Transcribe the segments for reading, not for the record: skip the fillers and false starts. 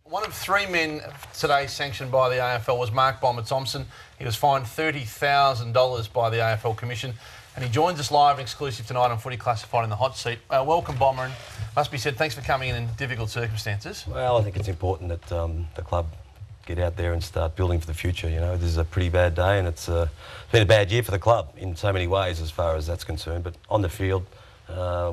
One of three men today sanctioned by the AFL was Mark Bomber Thompson. He was fined $30,000 by the AFL Commission, and he joins us live and exclusive tonight on Footy Classified in the hot seat. Welcome, Bomber, and must be said, thanks for coming in difficult circumstances. Well, I think it's important that the club get out there and start building for the future. You know, this is a pretty bad day, and it's been a bad year for the club in so many ways as far as that's concerned. But on the field,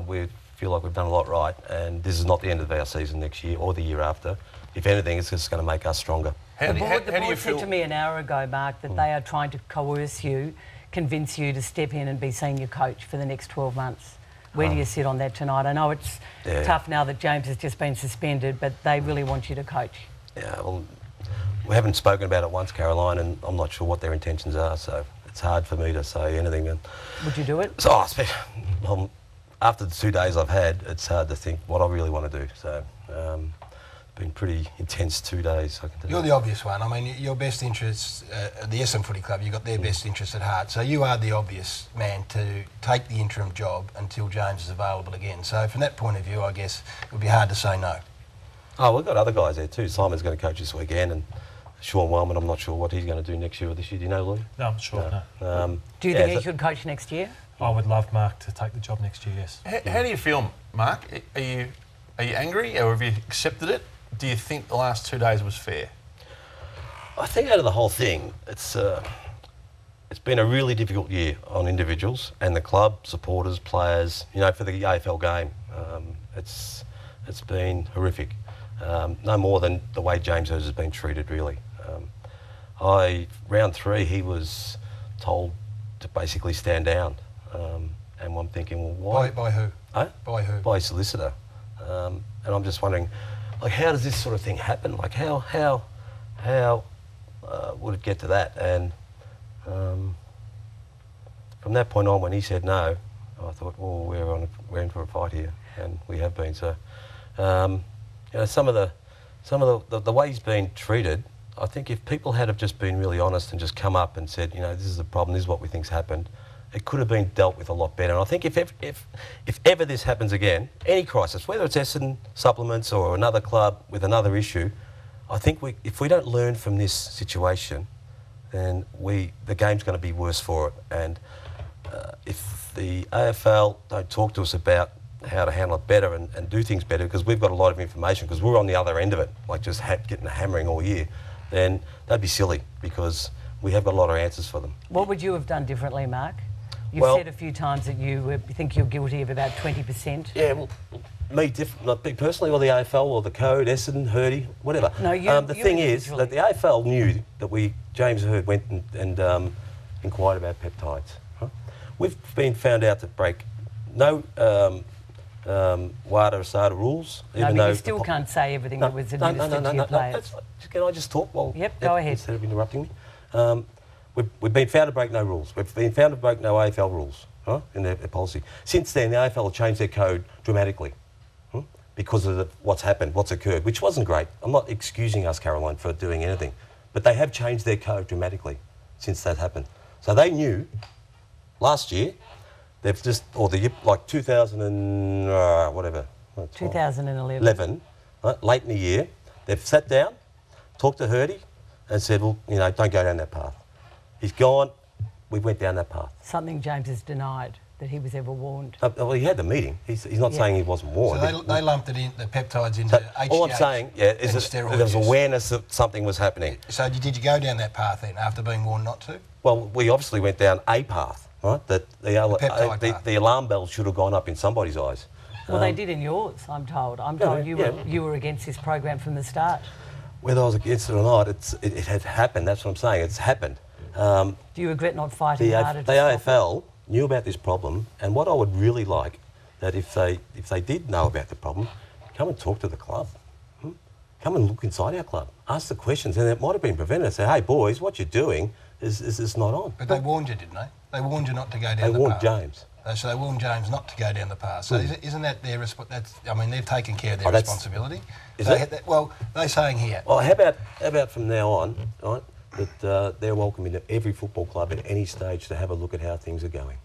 we feel like we've done a lot right, and this is not the end of our season next year or the year after. If anything, it's just going to make us stronger. The board said to me an hour ago, Mark, that they are trying to coerce you, convince you to step in and be senior coach for the next 12 months. Where do you sit on that tonight? I know it's tough now that James has just been suspended, but they really want you to coach. Yeah, well, we haven't spoken about it once, Caroline, and I'm not sure what their intentions are, so it's hard for me to say anything. Would you do it? So, after the 2 days I've had, it's hard to think what I really want to do. So, been pretty intense 2 days. I can tell You're the obvious one. I mean, your best interests, the Essendon Footy Club, you've got their best interests at heart. So you are the obvious man to take the interim job until James is available again. So from that point of view, I guess it would be hard to say no. Oh, we've got other guys there too. Simon's going to coach this weekend, and Sean Wellman, I'm not sure what he's going to do next year or this year. Do you know, Louis? No, I'm sure, no. Do you think he should coach next year? I would love Mark to take the job next year, yes. How do you feel, Mark? Are you angry, or have you accepted it? Do you think the last 2 days was fair? I think out of the whole thing, it's been a really difficult year on individuals and the club, supporters, players, you know, for the AFL game. It's been horrific. No more than the way James has been treated, really. Round 3, he was told to basically stand down. And I'm thinking, well, why? By who? Huh? By who? By a solicitor. And I'm just wondering, like, how does this sort of thing happen? Like, how would it get to that? And from that point on, when he said no, I thought, well, we're in for a fight here, and we have been. So, you know, some of the way he's been treated, I think if people had have just been really honest and just come up and said, you know, this is the problem, this is what we think's happened, it could have been dealt with a lot better. And I think if ever this happens again, any crisis, whether it's Essendon supplements or another club with another issue, I think if we don't learn from this situation, then the game's going to be worse for it. And if the AFL don't talk to us about how to handle it better and do things better, because we've got a lot of information, because we're on the other end of it, like just getting a hammering all year, then that'd be silly, because we have got a lot of answers for them. What would you have done differently, Mark? You've said a few times that you think you're guilty of about 20%. Yeah, well, not me personally, or the AFL, or the code, Essendon, Hurdy, whatever. No, the thing is that the AFL knew that James Hird went and inquired about peptides. Huh? We've been found out to break no WADA SADA rules. No, but you still can't say everything that was administered to your players. Can I just talk? Well, yep, go ahead. Instead of interrupting me. We've been found to break no rules. We've been found to break no AFL rules in their policy. Since then, the AFL have changed their code dramatically because of what's happened, what's occurred, which wasn't great. I'm not excusing us, Caroline, for doing anything, but they have changed their code dramatically since that happened. So they knew last year, they've just, or the year, like 2000 and whatever. 2011. Late in the year, they've sat down, talked to Hurdy, and said, well, you know, don't go down that path. He's gone. We went down that path. Something James has denied, that he was ever warned. Well, he had the meeting. He's not saying he wasn't warned. So they lumped the peptides into HGH. All I'm saying, is that there was awareness that something was happening. So did you go down that path then, after being warned not to? Well, we obviously went down a path, right? That the alarm bell should have gone up in somebody's eyes. Well, they did in yours, I'm told. I'm told you were against this program from the start. Whether I was against it or not, it had happened. That's what I'm saying. It's happened. Do you regret not fighting harder? The AFL knew about this problem, and what I would really like, that if they did know about the problem, come and talk to the club. Come and look inside our club. Ask the questions, and it might have been prevented. Say, hey boys, what you're doing is not on. But they warned you, didn't they? They warned you not to go down the path. They warned James. So they warned James not to go down the path. So isn't that their responsibility? I mean, they've taken care of their responsibility. Well, they're saying here. Well, how about from now on, right? That they're welcome into every football club at any stage to have a look at how things are going,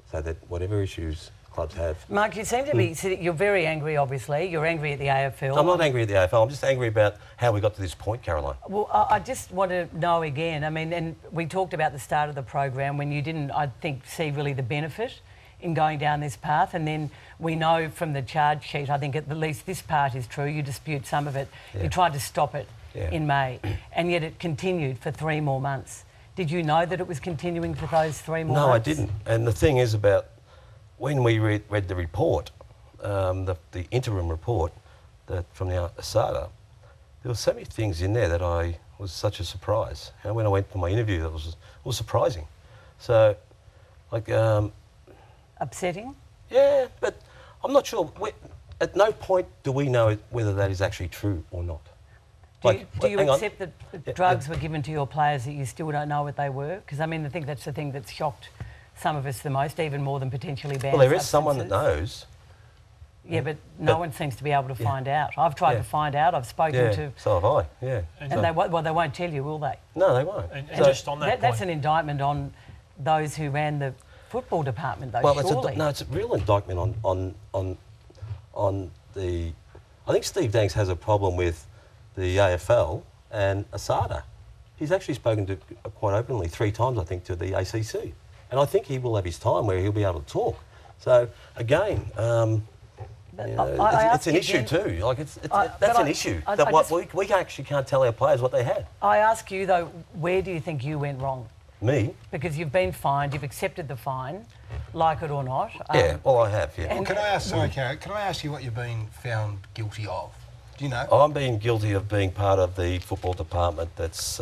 so that whatever issues clubs have. Mark, you seem to be, you're very angry, obviously. You're angry at the AFL. I'm not angry at the AFL. I'm just angry about how we got to this point, Caroline. Well, I just want to know again, I mean, and we talked about the start of the program when you didn't, I think, see really the benefit in going down this path, and then we know from the charge sheet, I think at least this part is true, you dispute some of it. Yeah. You tried to stop it in May, and yet it continued for 3 more months. Did you know that it was continuing for those 3 more months? No, I didn't. And the thing is about when we read the report, the interim report from the ASADA, there were so many things in there that I was such a surprise. And when I went for my interview, it was surprising. So, like... upsetting? Yeah, but I'm not sure. At no point do we know whether that is actually true or not. Do you accept that drugs were given to your players that you still don't know what they were? Because, I mean, I think that's the thing that's shocked some of us the most, even more than potentially banned Well, there is substances. someone that knows. Yeah, but no one seems to be able to find out. I've tried to find out. I've spoken to... so have I, yeah. And they won't tell you, will they? No, they won't. And just on that point... That's an indictment on those who ran the football department, though, surely. It's a real indictment on the... I think Steve Danks has a problem with the AFL and ASADA. He's actually spoken to quite openly 3 times, I think, to the ACC. And I think he will have his time where he'll be able to talk. So, again... it's an issue too. Like that's an issue. We actually can't tell our players what they had. I ask you though, where do you think you went wrong? Me? Because you've been fined, you've accepted the fine, like it or not. Yeah, well I have. Yeah. Well, can I ask? Sorry, Karen. Can I ask you what you've been found guilty of? Do you know? I'm being guilty of being part of the football department that's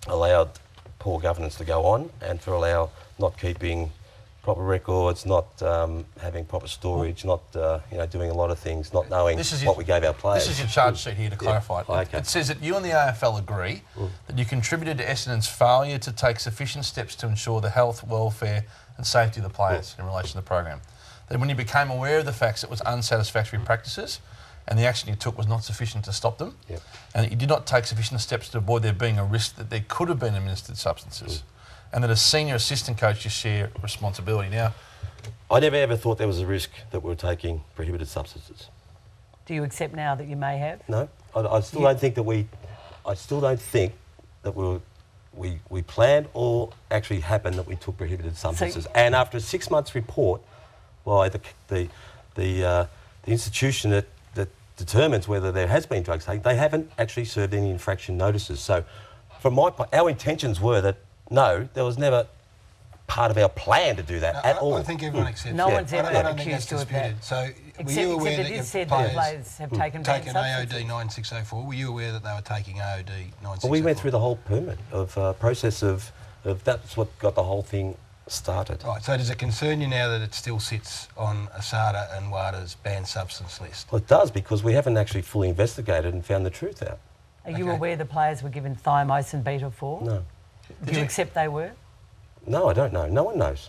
allowed poor governance to go on, and for allow not keeping proper records, not having proper storage, not doing a lot of things, not knowing what we gave our players. This is your charge sheet here to clarify. Okay. It says that you and the AFL agree that you contributed to Essendon's failure to take sufficient steps to ensure the health, welfare and safety of the players in relation to the program. That when you became aware of the facts, it was unsatisfactory practices and the action you took was not sufficient to stop them, and that you did not take sufficient steps to avoid there being a risk that there could have been administered substances. And that as senior assistant coach you share responsibility. Now, I never ever thought there was a risk that we were taking prohibited substances. Do you accept now that you may have? No, I still don't think that we. I still don't think that we planned or actually happened that we took prohibited substances. And after a 6 months report by the institution that determines whether there has been drugs taken, they haven't actually served any infraction notices. So, from my point, our intentions were that. No, there was never part of our plan to do that at all. I think everyone accepts No one's ever I don't think accused that's you of that. disputed. So, were Except you aware that it your is said that players have taken AOD substances? 9604? Were you aware that they were taking AOD 9604? Well, we went through the whole permit of process of that's what got the whole thing started. Right, so does it concern you now that it still sits on ASADA and WADA's banned substance list? Well, it does, because we haven't actually fully investigated and found the truth out. Are you aware the players were given thiamycin beta-4? No. Do you accept they were? No, I don't know. No one knows.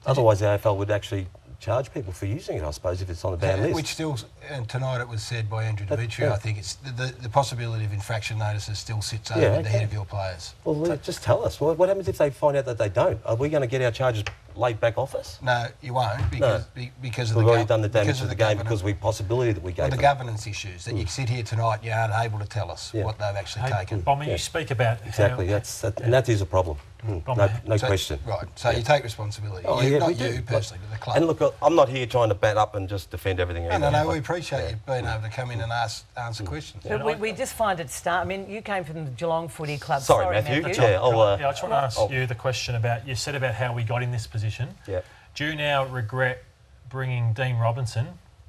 Otherwise, the AFL would actually charge people for using it, I suppose, if it's on a banned list. Which still, and tonight it was said by Andrew Demetrio, I think it's the possibility of infraction notices still sits over the head of your players. Well, just tell us. What happens if they find out that they don't? Are we going to get our charges laid back off us? No, you won't, because of We've the already done the damage to the game because we possibility that we gave the them. governance issues, that you sit here tonight, you aren't able to tell us what they've actually taken. Bomber, you speak about... Exactly, and that is a problem. No question. Right, so you take responsibility. Oh, not you personally, but the club. And look, I'm not here trying to bat up and just defend everything. No, we appreciate you being able to come in and answer questions. But we just find it I mean, you came from the Geelong Footy Club. Sorry, Matthew. Yeah, I just want to ask you the question about, you said about how we got in this position. Yeah. Do you now regret bringing Dean Robinson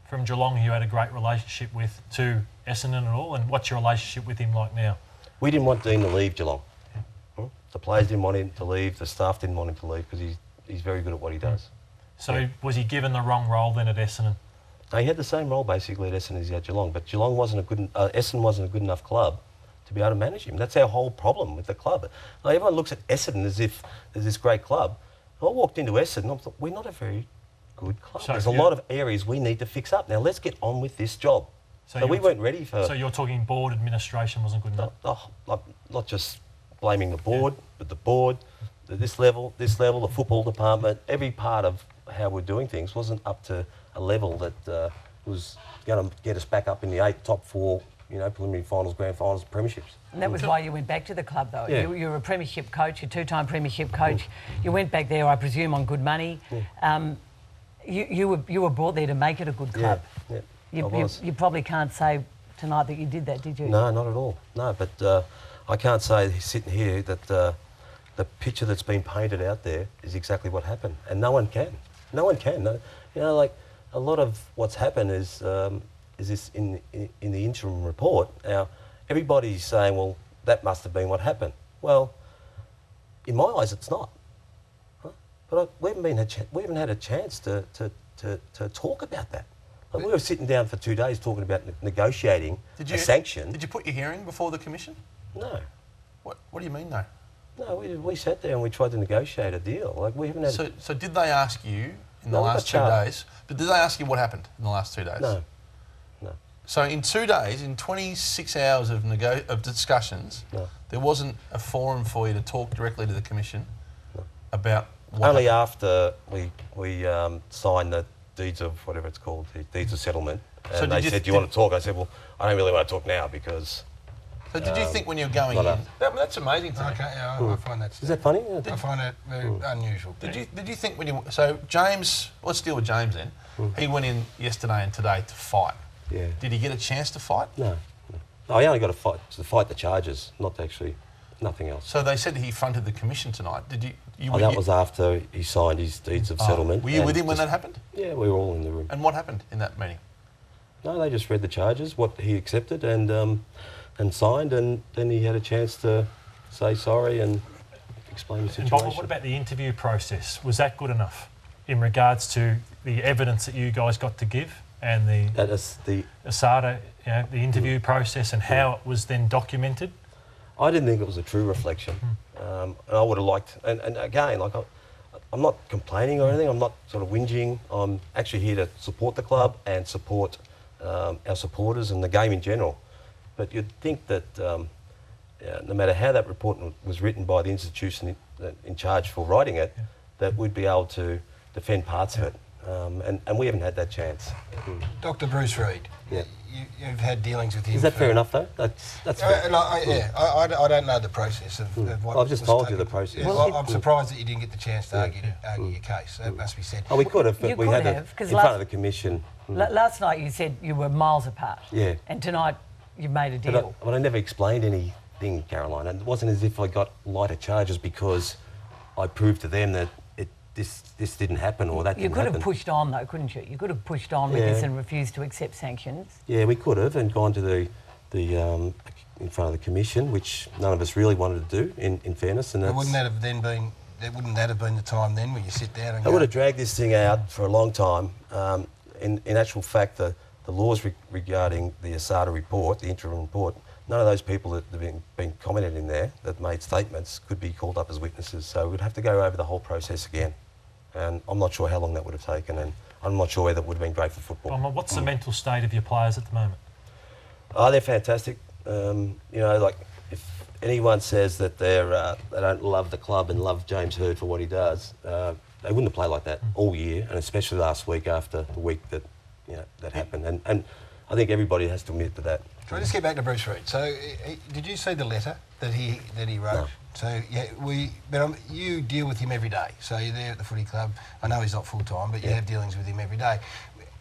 from Geelong, who you had a great relationship with, to Essendon at all? And what's your relationship with him like now? We didn't want Dean to leave Geelong. The players didn't want him to leave, the staff didn't want him to leave, because he's very good at what he does. So was he given the wrong role then at Essendon? No, he had the same role basically at Essendon as he had Geelong, but Geelong wasn't Essendon wasn't a good enough club to be able to manage him. That's our whole problem with the club. Now, everyone looks at Essendon as if there's this great club. I walked into Essendon, I thought, we're not a very good club. So there's a lot of areas we need to fix up. Now, let's get on with this job. So we weren't ready for... So you're talking board administration wasn't good enough? Not just blaming the board, but the board, this level, the football department, every part of how we're doing things wasn't up to a level that was going to get us back up in the top 4, preliminary finals, grand finals, premierships. And that was why you went back to the club, though. Yeah. You were a premiership coach, a 2-time premiership coach. You went back there, I presume, on good money. You were brought there to make it a good club. Yeah, you probably can't say tonight that you did that, did you? No, not at all. No, but I can't say sitting here that the picture that's been painted out there is exactly what happened, and no one can. No one can. No, like a lot of what's happened is this in the interim report. Now, everybody's saying, well, that must have been what happened. Well, in my eyes, it's not. Huh? But we haven't had a chance to talk about that. Like we were sitting down for 2 days talking about negotiating a sanction. Did you put your hearing before the commission? No. What do you mean, no? No, we sat there and we tried to negotiate a deal. Like we haven't had. So did they ask you in the last 2 days? But did they ask you what happened in the last 2 days? No. So in 2 days, in 26 hours of discussions, there wasn't a forum for you to talk directly to the commission about what only happened. after we signed the deeds of whatever it's called, the deeds of settlement, and So they said, "Do you want to talk?" I said, "Well, I don't really want to talk now because." So did you think when you were going in? That's amazing to me. Okay, yeah, I find that. Is that funny? I find it very unusual. Did you think when you... So James, let's deal with James then. He went in yesterday and today to fight. Yeah. Did he get a chance to fight? No. I only got to fight the charges, not actually, nothing else. So they said he fronted the commission tonight. Did you... that was after he signed his deeds of settlement. Were you with him when that happened? Yeah, we were all in the room. And what happened in that meeting? No, they just read the charges, what he accepted and signed, and then he had a chance to say sorry and explain the situation. And Bob, what about the interview process? Was that good enough in regards to the evidence that you guys got to give and the ASADA, the interview process and how it was then documented? I didn't think it was a true reflection. And I would have liked, and again, like I'm not complaining or anything, I'm not sort of whinging. I'm actually here to support the club and support our supporters and the game in general. But you'd think that no matter how that report was written by the institution in charge for writing it, that we'd be able to defend parts of it. And we haven't had that chance. Dr. Bruce Reid, you've had dealings with him. Is that fair enough, though? That's fair. I don't know the process of what I've just told you the process. Yeah, well, I'm surprised that you didn't get the chance to argue your case. That must be said. Oh, we could have, but we had it in front of the commission. Last night you said you were miles apart. Yeah. And tonight you've made a deal. But I never explained anything, Caroline. And it wasn't as if I got lighter charges because I proved to them that this didn't happen or that didn't happen. You could have pushed on though, couldn't you? You could have pushed on with this and refused to accept sanctions. Yeah, we could have and gone to the in front of the commission, which none of us really wanted to do, in fairness. And wouldn't that have been the time then where you sit down and I would have dragged this thing out for a long time. In actual fact, the laws regarding the ASADA report, the interim report, none of those people that have been commented in there that made statements could be called up as witnesses. So we'd have to go over the whole process again. And I'm not sure how long that would have taken, and I'm not sure whether it would have been great for football. What's the mental state of your players at the moment? Oh, they're fantastic. Like if anyone says that they don't love the club and love James Hird for what he does, they wouldn't have played like that all year, and especially last week after the week that happened. And I think everybody has to admit to that. Can I just get back to Bruce Reid? So, did you see the letter that he wrote? No. So you deal with him every day. So you're there at the footy club. I know he's not full time, but you have dealings with him every day.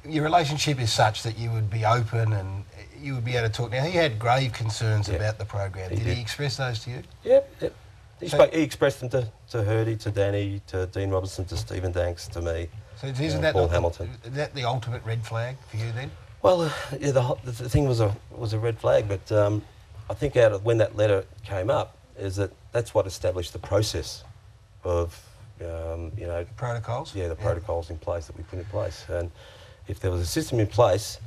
Your relationship is such that you would be open and you would be able to talk. Now he had grave concerns about the program. Did he express those to you? Yep. He expressed them to Hirdy, to Danny, to Dean Robinson, to Stephen Danks, to me. So isn't that Paul Hamilton? Is that the ultimate red flag for you then? Well, the thing was a red flag, but I think out of when that letter came up, is that's what established the process of protocols. Yeah, the protocols in place that we put in place, and if there was a system in place,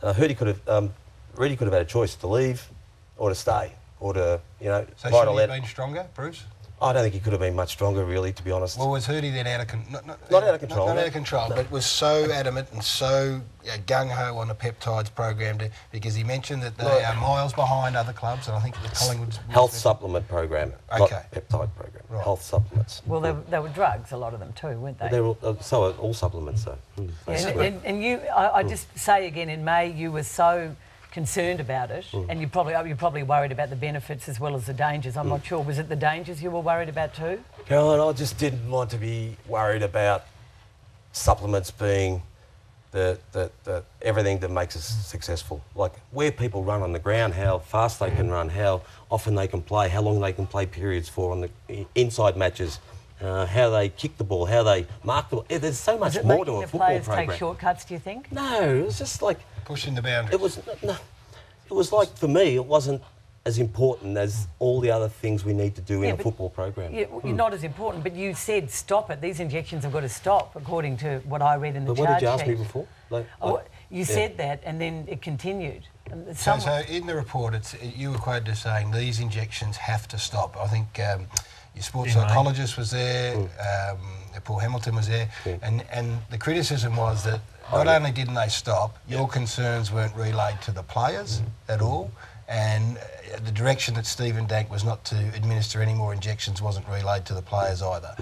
Reedy could have had a choice to leave or to stay or to So should he have been stronger, Bruce? I don't think he could have been much stronger, really, to be honest. Well, was Hootie then out of not out of control? Not out of control, but was so adamant and so gung-ho on the peptides program because he mentioned that they are miles behind other clubs, and I think the Collingwood's... Health supplement program, not peptide program. Right. Health supplements. Well, they were drugs, a lot of them too, weren't they? They were, so are all supplements, though. And you, I just say again, in May, you were so concerned about it, and you're probably worried about the benefits as well as the dangers. I'm not sure. Was it the dangers you were worried about too? Caroline, I just didn't want to be worried about supplements being the everything that makes us successful. Like where people run on the ground, how fast they can run, how often they can play, how long they can play periods for on the inside matches, how they kick the ball, how they mark the ball. There's so much more to a football program. Was it making the players take shortcuts, do you think? No, it was just like... pushing the boundaries. It was like, for me, it wasn't as important as all the other things we need to do in a football program. Yeah, you're not as important, but you said stop it. These injections have got to stop, according to what I read in the charge sheet. But what did you ask me before? You said that, and then it continued. So in the report, you were quoted as saying these injections have to stop. I think your sports psychologist was there, Paul Hamilton was there, and the criticism was that not only didn't they stop, your concerns weren't relayed to the players at all, and the direction that Stephen Dank was not to administer any more injections wasn't relayed to the players either.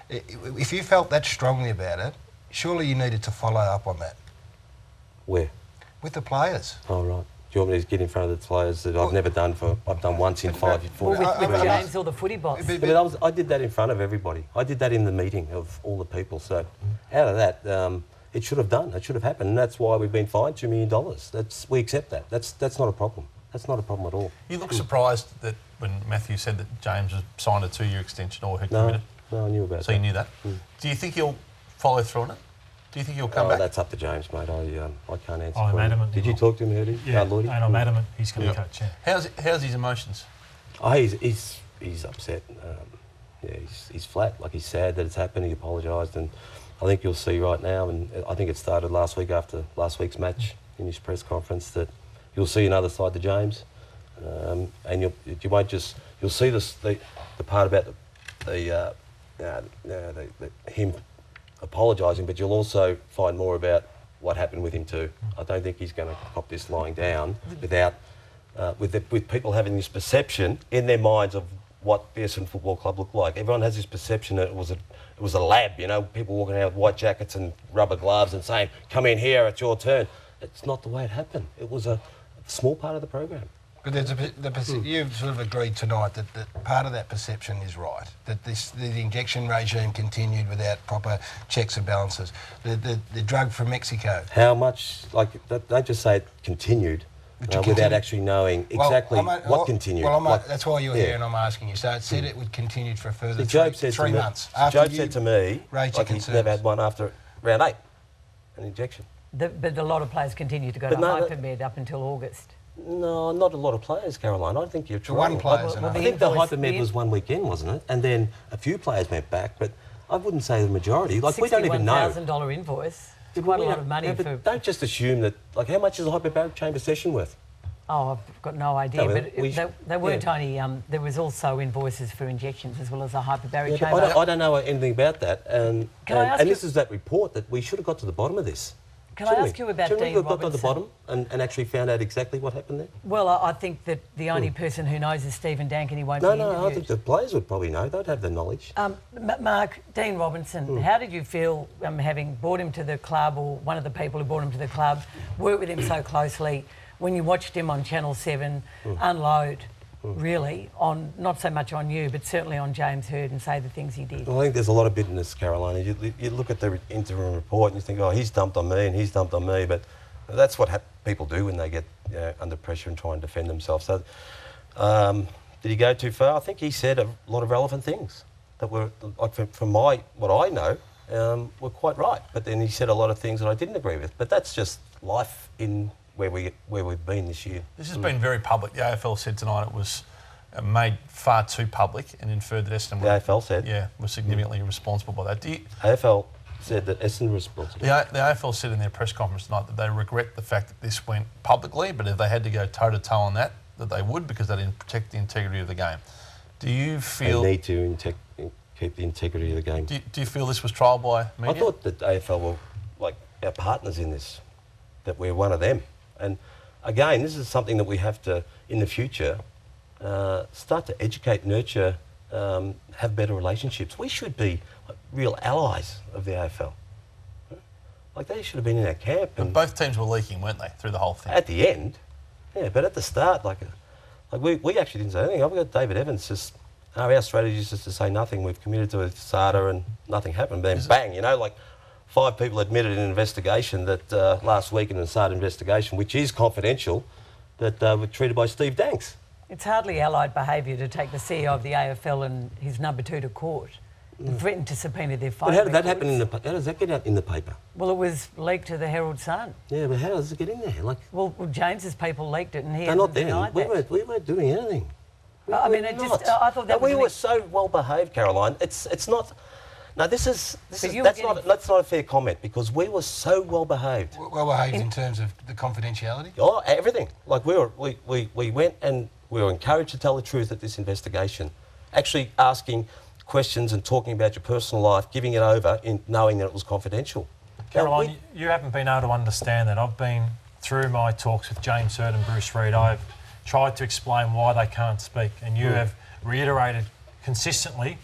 If you felt that strongly about it, surely you needed to follow up on that. Where? With the players. Oh, right. Do you want me to get in front of the players that I've never done I've done once in 4 years? With James or the footy boss? But I did that in front of everybody. I did that in the meeting of all the people. So out of that, it should have done. It should have happened. And that's why we've been fined $2 million. We accept that. That's not a problem. That's not a problem at all. You look surprised that when Matthew said that James has signed a 2-year extension or had committed? No, I knew about that. So you knew that? Do you think he'll follow through on it? Do you think he'll come back? That's up to James, mate. I can't answer. I'm adamant. Did you talk to him, Hurdy? Yeah, and I'm adamant he's going to coach, yeah. How's his emotions? Oh, he's upset. He's flat. Like, he's sad that it's happened. He apologised, and I think you'll see right now, and I think it started last week after last week's match in his press conference, that you'll see another side to James, and you won't just... You'll see the part about him apologising, but you'll also find more about what happened with him too. I don't think he's going to cop this lying down without with people having this perception in their minds of what the Essendon Football Club looked like. Everyone has this perception that it was a lab, you know, people walking out with white jackets and rubber gloves and saying, "Come in here, it's your turn." It's not the way it happened. It was a small part of the program. But you've sort of agreed tonight that part of that perception is right, that the injection regime continued without proper checks and balances. The drug from Mexico. How much, don't just say it continued without actually knowing exactly what continued. Well, that's why you're here and I'm asking you. So it said it would continue for a further three months. Job said to me, he's never had one after round 8, an injection. But a lot of players continue to go to hypermed up until August. No, not a lot of players, Caroline. I think you're true. One player. I think the hypermed was one weekend, wasn't it? And then a few players went back, but I wouldn't say the majority. We don't even know. $61,000 invoice. It's quite a lot of money. Yeah, but don't just assume that. How much is a hyperbaric chamber session worth? Oh, I've got no idea. But they weren't only. There was also invoices for injections as well as a hyperbaric chamber. I don't know anything about that. And this is that report that we should have got to the bottom of this. Can I ask you about Dean Robertson? Shouldn't we have got to the bottom and actually found out exactly what happened there? Well, I think that the only person who knows is Stephen Dank, and he won't be interviewed. No, I think the players would probably know. They'd have the knowledge. Mark, Dean Robertson, how did you feel having brought him to the club, or one of the people who brought him to the club, worked with him so closely, when you watched him on Channel 7 unload, really, on not so much on you, but certainly on James Hird, and say the things he did? Well, I think there's a lot of bitterness, Caroline. You look at the interim report and you think, oh, he's dumped on me and he's dumped on me, but that's what people do when they get under pressure and try and defend themselves. So, did he go too far? I think he said a lot of relevant things that were, from what I know, were quite right. But then he said a lot of things that I didn't agree with. But that's just life in where we've been this year. This has been very public. The AFL said tonight it was made far too public and inferred that Essendon was significantly responsible by that. AFL said that Essendon was responsible. The AFL said in their press conference tonight that they regret the fact that this went publicly, but if they had to go toe-to-toe on that they would, because they didn't protect the integrity of the game. Do you feel... They need to keep the integrity of the game. Do you feel this was trialled by media? I thought that AFL were like our partners in this, that we're one of them. And again, this is something that we have to, in the future, start to educate, nurture, have better relationships. We should be like, real allies of the AFL. Like they should have been in our camp. But both teams were leaking, weren't they, through the whole thing? At the end, yeah, but at the start, like we actually didn't say anything. I've got David Evans just, our strategy is just to say nothing. We've committed to SADA and nothing happened. Then bang, you know, like 5 people admitted in an investigation that last week in a SADA investigation, which is confidential, that were treated by Steve Danks. It's hardly allied behaviour to take the CEO of the AFL and his number 2 to court and threaten to subpoena their phone. But how did that happen? How does that get out in the paper? Well, it was leaked to the Herald Sun. Yeah, but how does it get in there? Like, well, James's people leaked it, and he not then. denied that. We weren't doing anything. I mean, it just. I thought that we were so well behaved, Caroline. It's not. No, that's not a fair comment because we were so well behaved. Well behaved in terms of the confidentiality. Oh, everything. Like we went and we were encouraged to tell the truth at this investigation, actually asking questions and talking about your personal life, giving it over, in knowing that it was confidential. Caroline, you haven't been able to understand that. I've been through my talks with James Hird and Bruce Reid. I've tried to explain why they can't speak, and you have reiterated consistently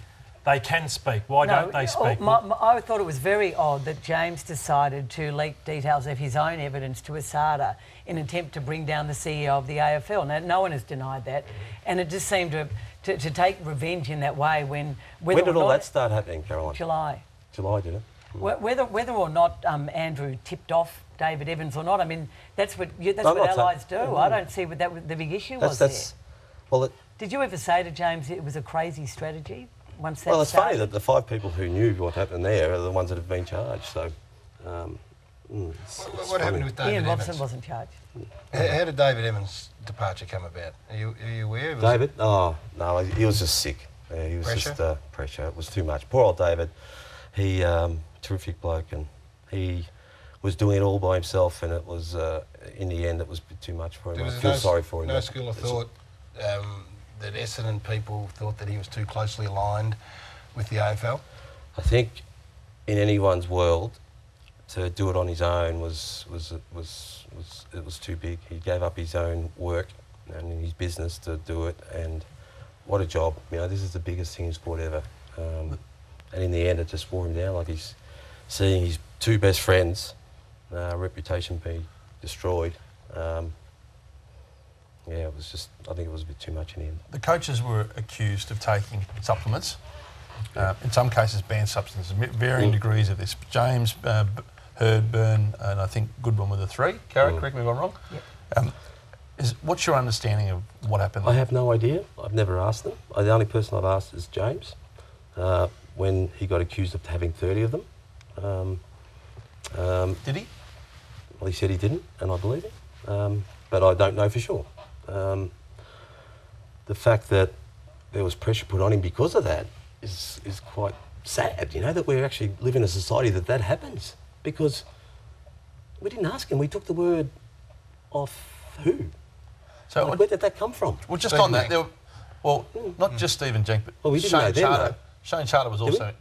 they can speak. Why don't they speak? I thought it was very odd that James decided to leak details of his own evidence to ASADA in an attempt to bring down the CEO of the AFL. Now, no one has denied that, and it just seemed to take revenge in that way when did all that start happening, Caroline? July. July, did it? Whether or not Andrew tipped off David Evans or not, I mean, that's what allies do. I don't see what the big issue was there. Well, did you ever say to James it was a crazy strategy? Well, it's funny that the 5 people who knew what happened there are the ones that have been charged. So, what happened with David Evans? Evans? Wasn't charged. How did David Evans' departure come about? Are you aware? David? Oh no, he was just sick. Yeah, he was just pressure. It was too much. Poor old David. He terrific bloke, and he was doing it all by himself, and it was in the end it was a bit too much for him. I feel sorry for him. No school of thought that Essendon people thought that he was too closely aligned with the AFL? I think in anyone's world to do it on his own was too big. He gave up his own work and his business to do it, and what a job. You know, this is the biggest thing in sport ever. And in the end it just wore him down, like he's seeing his 2 best friends' reputation be destroyed. Yeah, it was just, I think it was a bit too much in the end. The coaches were accused of taking supplements, in some cases banned substances, varying degrees of this. James, Hird, Byrne, and I think Goodwin were the 3. Carrick, correct me if I'm wrong. Yep. What's your understanding of what happened there? I have no idea. I've never asked them. The only person I've asked is James, when he got accused of having 30 of them. Did he? Well, he said he didn't, and I believe him. But I don't know for sure. The fact that there was pressure put on him because of that is quite sad, you know, that we actually live in a society that happens. Because we didn't ask him, we took the word off who? So like, where did that come from? Well, just on that, not just Stephen Jenk, but Shane Charter. Shane Charter was also...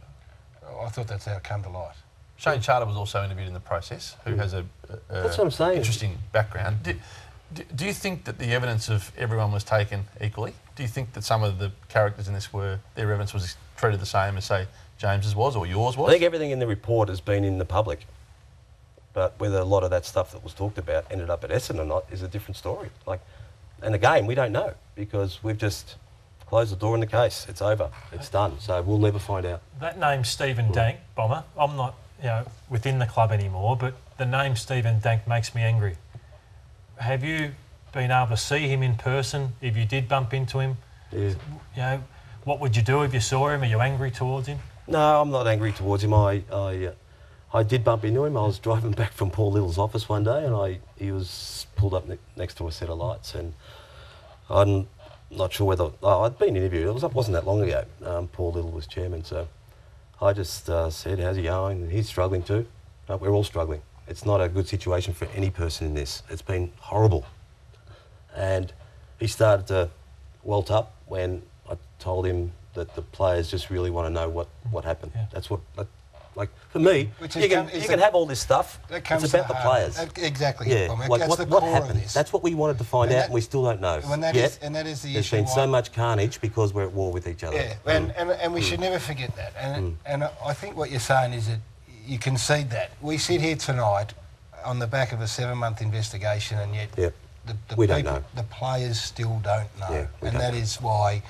I thought that's how it came to light. Shane Charter was also interviewed in the process, who has a that's what I'm saying. Interesting background. Do you think that the evidence of everyone was taken equally? Do you think that some of the characters in this their evidence was treated the same as, say, James's was or yours was? I think everything in the report has been in the public. But whether a lot of that stuff that was talked about ended up at Essendon or not is a different story. And again, we don't know because we've just closed the door in the case. It's over. It's done. So we'll never find out. That name Stephen Dank, Bomber, I'm not within the club anymore, but the name Stephen Dank makes me angry. Have you been able to see him in person? If you did bump into him, what would you do if you saw him? Are you angry towards him? No, I'm not angry towards him. I did bump into him. I was driving back from Paul Little's office one day, and he was pulled up next to a set of lights, and I'm not sure whether I'd been interviewed. It wasn't that long ago. Paul Little was chairman, so I just said, "How's he going?" And he's struggling too. We're all struggling. It's not a good situation for any person in this. It's been horrible. And he started to welt up when I told him that the players just really want to know what happened. Yeah. That's what, like for me, you can have all this stuff. It's about the players. Exactly. Yeah. Like that's what happened? That's what we wanted to find out, and we still don't know. And that is the issue. There's been so much carnage because we're at war with each other. Yeah, and we should never forget that. And I think what you're saying is that you concede that. We sit here tonight on the back of a 7-month investigation, and yet we don't know. The players still don't know. Yeah, and that is why,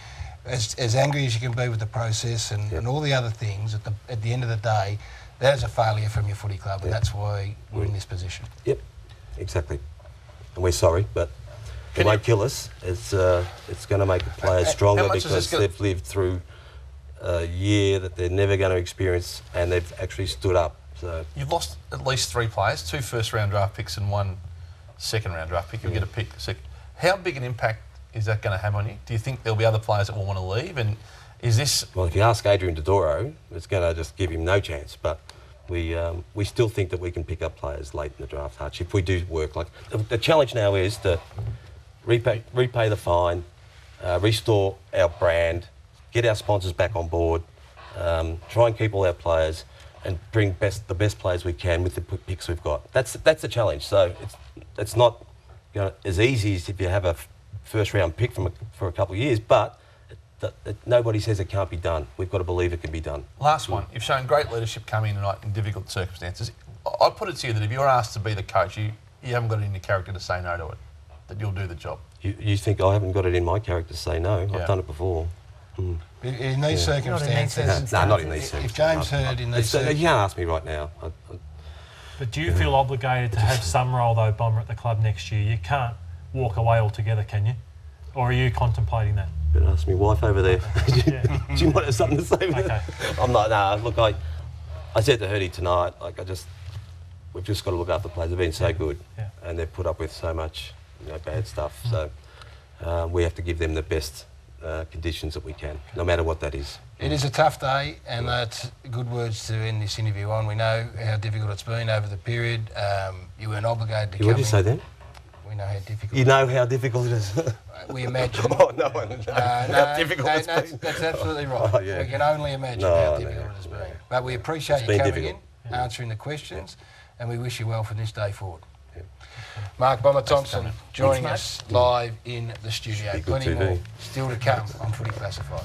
as angry as you can be with the process and all the other things, at the end of the day, that is a failure from your footy club, and that's why we're in this position. Yep, exactly. And we're sorry, but it won't kill us. It's going to make the players stronger because they've lived through a year that they're never going to experience, and they've actually stood up. So you've lost at least 3 players, 2 first-round draft picks and 1 second-round draft pick. You'll get a pick. How big an impact is that going to have on you? Do you think there'll be other players that will want to leave? And is this... Well, if you ask Adrian Dodoro, it's going to just give him no chance. But we still think that we can pick up players late in the draft, Hutch, if we do work. Like the challenge now is to repay the fine, restore our brand, get our sponsors back on board, try and keep all our players, and bring the best players we can with the picks we've got. That's the challenge. So it's not as easy as if you have a first-round pick for a couple of years, but nobody says it can't be done. We've got to believe it can be done. Last one. You've shown great leadership coming tonight in difficult circumstances. I'd put it to you that if you're asked to be the coach, you haven't got it in your character to say no to it, that you'll do the job. You think I haven't got it in my character to say no? Yeah. I've done it before. In these circumstances... No, not in these circumstances. If James heard in these circumstances... You can't ask me right now. But do you feel obligated to have some role, though, Bomber, at the club next year? You can't walk away altogether, can you? Or are you contemplating that? Better ask my wife over there. Do you want have something to say? Okay. I'm not. Nah, look, I said to Hurdy tonight, we've just got to look after the players. They've been so good, and they've put up with so much, bad stuff. So we have to give them the best conditions that we can, no matter what that is. It is a tough day, and that's good words to end this interview on. We know how difficult it's been over the period. You weren't obligated to come in. What did you say then? We know how difficult. You know how difficult it is. We imagine. Oh, no one knows how difficult it's been. That's absolutely right. Oh, yeah. We can only imagine how difficult it has been. But we appreciate you coming in, answering the questions, and we wish you well from this day forward. Yeah. Mark Bomber Thompson joining us live in the studio. Plenty more still to come on Footy Classified.